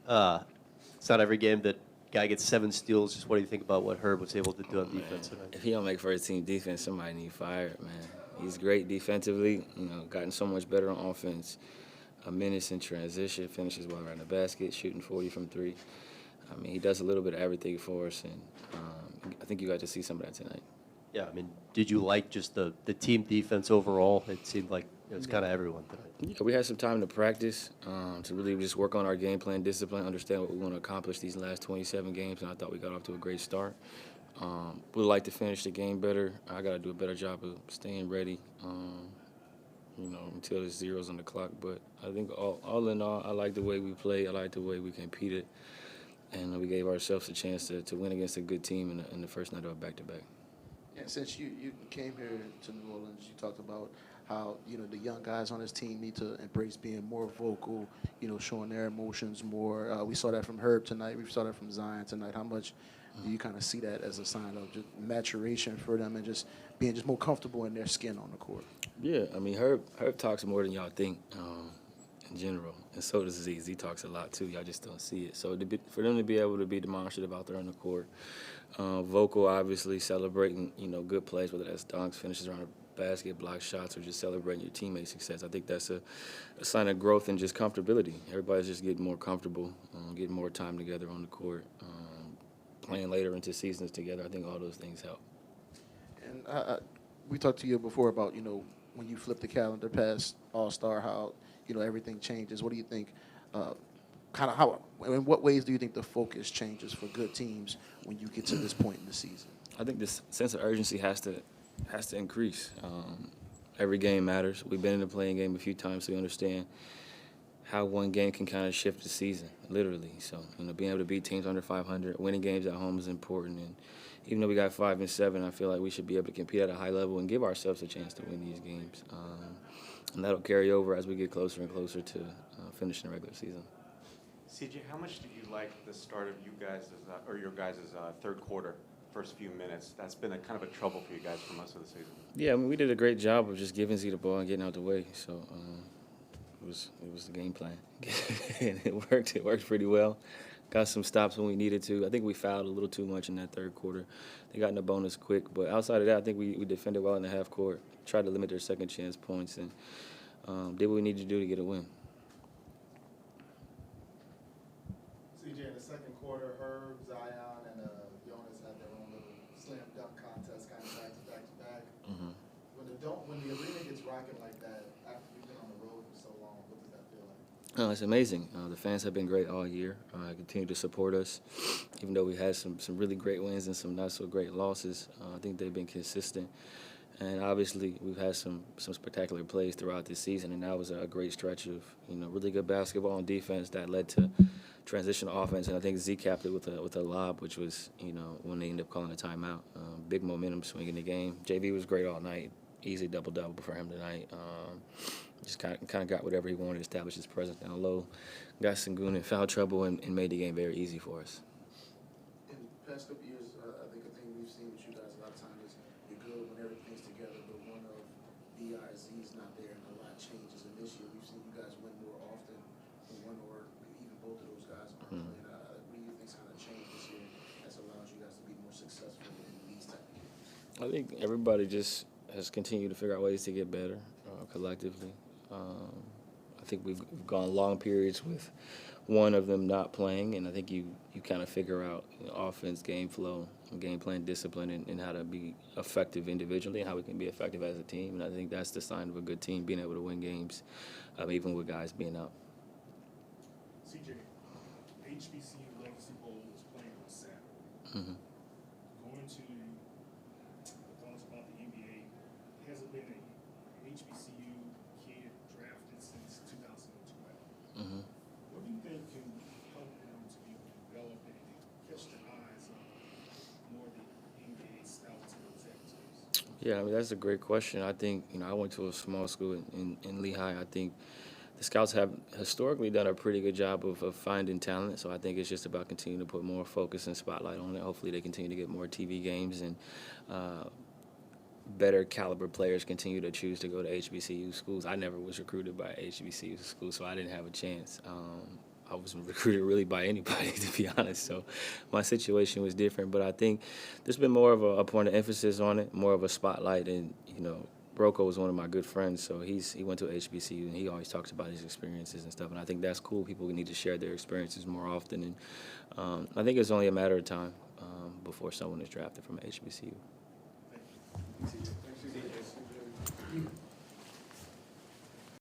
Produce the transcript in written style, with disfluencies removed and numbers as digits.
It's not every game that guy gets 7 steals. Just what do you think about what Herb was able to do on Man, defense tonight? if he don't make first team defense, somebody need fired, man. He's great defensively, gotten so much better on offense. A menace in transition, finishes well around the basket, shooting 40 from three. I mean, he does a little bit of everything for us, and I think you got to see some of that tonight. Yeah, I mean, did you like just the team defense overall? It seemed like it was kind of everyone tonight. Yeah, we had some time to practice, to really just work on our game plan, discipline, understand what we want to accomplish these last 27 games, and I thought we got off to a great start. We'd like to finish the game better. I got to do a better job of staying ready, until there's zeros on the clock. But I think all in all, I like the way we played. I like the way we competed, and we gave ourselves a chance to win against a good team in the first night of a back-to-back. Yeah, since you came here to New Orleans, you talked about how, the young guys on this team need to embrace being more vocal, showing their emotions more. We saw that from Herb tonight. We saw that from Zion tonight. How much do you kind of see that as a sign of just maturation for them and just being just more comfortable in their skin on the court? Yeah, I mean, Herb talks more than y'all think in general, and so does Z. Z talks a lot, too. Y'all just don't see it. So for them to be able to be demonstrative out there on the court, vocal, obviously, celebrating, good plays, whether that's dunks, finishes around the basket, block shots, or just celebrating your teammates' success. I think that's a sign of growth and just comfortability. Everybody's just getting more comfortable, getting more time together on the court, playing later into seasons together. I think all those things help. And we talked to you before about, when you flip the calendar past All-Star, how, everything changes. What do you think, in what ways do you think the focus changes for good teams when you get to this point in the season? I think this sense of urgency has to increase. Every game matters. We've been in the playing game a few times, so we understand how one game can kind of shift the season, literally. So, being able to beat teams under 500, winning games at home is important. And even though we got 5 and 7, I feel like we should be able to compete at a high level and give ourselves a chance to win these games. And that'll carry over as we get closer and closer to finishing the regular season. CJ, how much did you like the start of your guys' third quarter, first few minutes? That's been a kind of a trouble for you guys for most of the season. Yeah, I mean, we did a great job of just giving Z the ball and getting out the way. So it was the game plan, and it worked. It worked pretty well. Got some stops when we needed to. I think we fouled a little too much in that third quarter. They got in the bonus quick, but outside of that, I think we defended well in the half court. Tried to limit their second chance points and did what we needed to do to get a win. CJ, in the second quarter, Herb, Zion, and Jonas had their own little slam dunk contest, kind of back-to-back. Mm-hmm. When the arena gets rocking like that, after you've been on the road for so long, what does that feel like? It's amazing. The fans have been great all year. Continue to support us, even though we had some really great wins and some not so great losses. I think they've been consistent. And obviously, we've had some spectacular plays throughout this season, and that was a great stretch of really good basketball and defense that led to transition offense. And I think Z capped it with a lob, which was when they ended up calling a timeout. Big momentum swing in the game. JV was great all night. Easy double for him tonight. Just kind of got whatever he wanted to establish his presence down low. Got Sengun in foul trouble and made the game very easy for us. In the past couple years, I think a thing we've seen with you guys a lot of times is you're good when everything's together, but one of BIZ's not there and a lot changes. And this year, we've seen you guys win more often than one or even both of those guys aren't playing. What do you think's kind of changed this year that's allows you guys to be more successful in these type of games? I think everybody just has continued to figure out ways to get better collectively. I think we've gone long periods with one of them not playing, and I think you kind of figure out offense, game flow, game plan, discipline, and how to be effective individually and how we can be effective as a team. And I think that's the sign of a good team, being able to win games, even with guys being out. CJ, HBCU Legacy Bowl was playing on Saturday. Mm-hmm. Going to the thoughts about the NBA, hasn't been an HBCU kid drafted since 2012. Mm-hmm. What do you think can help them to be able to develop and catch the eyes of more of the NBA scouts and executives? Yeah, I mean, that's a great question. I think, I went to a small school in Lehigh. I think the scouts have historically done a pretty good job of finding talent, so I think it's just about continuing to put more focus and spotlight on it. Hopefully they continue to get more TV games and better caliber players continue to choose to go to HBCU schools. I never was recruited by HBCU schools, so I didn't have a chance. I wasn't recruited really by anybody, to be honest. So my situation was different. But I think there's been more of a point of emphasis on it, more of a spotlight. And, you know, Rocco was one of my good friends, so he went to HBCU, and he always talks about his experiences and stuff. And I think that's cool. People need to share their experiences more often. And I think it's only a matter of time before someone is drafted from HBCU. Thank you.